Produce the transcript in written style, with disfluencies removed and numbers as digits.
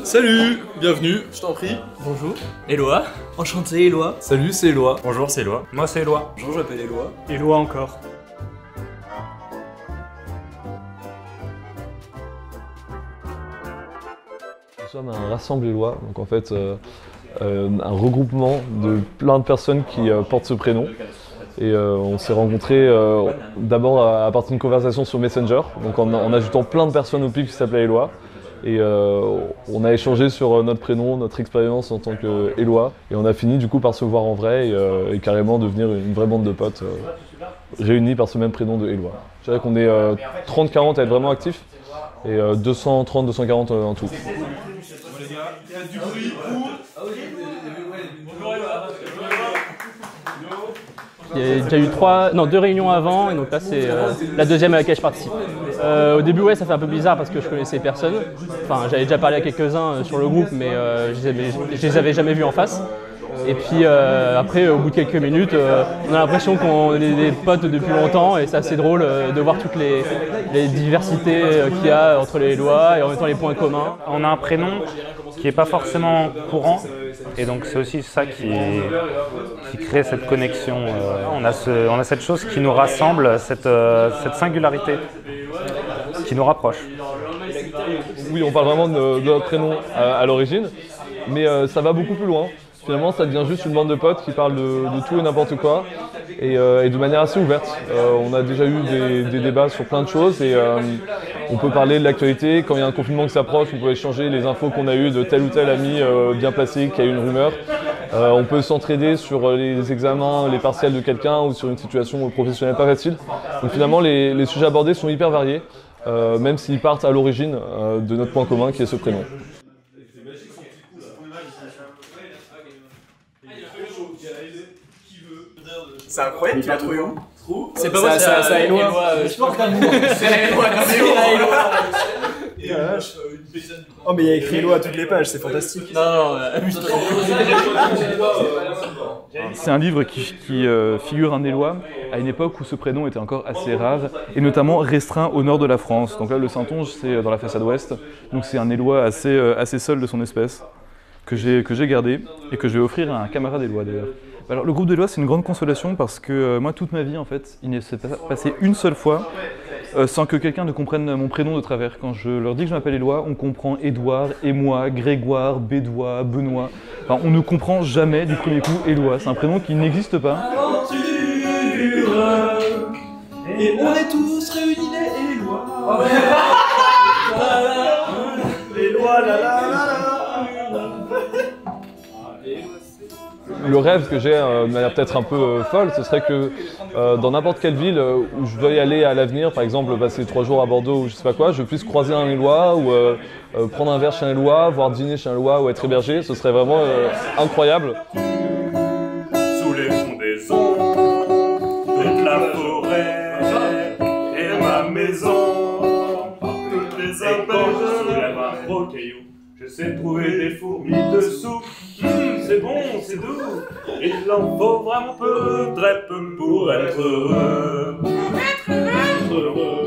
Salut, bienvenue, je t'en prie. Bonjour. Éloi. Enchanté Éloi. Salut, c'est Éloi. Bonjour, c'est Éloi. Moi, c'est Éloi. Bonjour, je m'appelle Éloi. Éloi encore. Nous sommes un rassemble Éloi, donc en fait un regroupement de plein de personnes qui portent ce prénom. Et on s'est rencontrés d'abord à partir d'une conversation sur Messenger, donc en ajoutant plein de personnes au pic qui s'appelaient Éloi. Et on a échangé sur notre prénom, notre expérience en tant qu'Éloi. Et on a fini du coup par se voir en vrai et carrément devenir une vraie bande de potes réunis par ce même prénom de Éloi. Je dirais qu'on est 30-40 à être vraiment actifs et 230-240 en tout. Il y a du bruit pour... Il y a déjà eu deux réunions avant, et donc là c'est la deuxième à laquelle je participe. Au début, ouais, ça fait un peu bizarre parce que je connaissais personne. Enfin, j'avais déjà parlé à quelques-uns sur le groupe, mais je les avais jamais vus en face. Et puis après, au bout de quelques minutes, on a l'impression qu'on est des potes depuis longtemps, et c'est assez drôle de voir toutes les diversités qu'il y a entre les Élois et en même temps les points communs. On a un prénom qui n'est pas forcément courant, et donc c'est aussi ça qui crée cette connexion. On a cette chose qui nous rassemble, cette singularité qui nous rapproche. Oui, on parle vraiment de notre prénom à l'origine, mais ça va beaucoup plus loin. Finalement, ça devient juste une bande de potes qui parlent de tout et n'importe quoi et de manière assez ouverte. On a déjà eu des débats sur plein de choses et on peut parler de l'actualité. Quand il y a un confinement qui s'approche, on peut échanger les infos qu'on a eues de tel ou tel ami bien placé qui a eu une rumeur. On peut s'entraider sur les examens, les partiels de quelqu'un ou sur une situation professionnelle pas facile. Donc finalement, les sujets abordés sont hyper variés, même s'ils partent à l'origine de notre point commun qui est ce prénom. C'est incroyable, tu l'as trouvé où? C'est pas moi, c'est Éloi. C'est Éloi, oh mais il y a écrit Éloi à toutes les pages, c'est fantastique. Non, C'est un livre qui figure un Éloi à une époque où ce prénom était encore assez rare et notamment restreint au nord de la France. Donc là, le Saintonge, c'est dans la façade ouest, donc c'est un Éloi assez seul de son espèce que j'ai gardé et que je vais offrir à un camarade Éloi d'ailleurs. Alors le groupe d'Éloi, c'est une grande consolation parce que moi, toute ma vie, en fait, il ne s'est pas passé une seule fois sans que quelqu'un ne comprenne mon prénom de travers. Quand je leur dis que je m'appelle Éloi, on comprend Édouard, Émoi, Grégoire, Bédois, Benoît. Enfin, on ne comprend jamais du premier coup Éloi. C'est un prénom qui n'existe pas. Et on est tous réunis les Éloi. Éloi, la la la la. Le rêve que j'ai de manière peut-être un peu folle, ce serait que dans n'importe quelle ville où je veuille aller à l'avenir, par exemple passer 3 jours à Bordeaux ou je sais pas quoi, je puisse croiser un Éloi ou prendre un verre chez un Éloi, voire dîner chez un Éloi ou être hébergé, ce serait vraiment incroyable. Sous les fonds des eaux, toute la forêt et ma maison, toutes les abeilles soulèvent un gros caillou. Je sais trouver des fourmis dessous. C'est bon, c'est doux. Il en faut vraiment peu, très peu pour être heureux. Être heureux.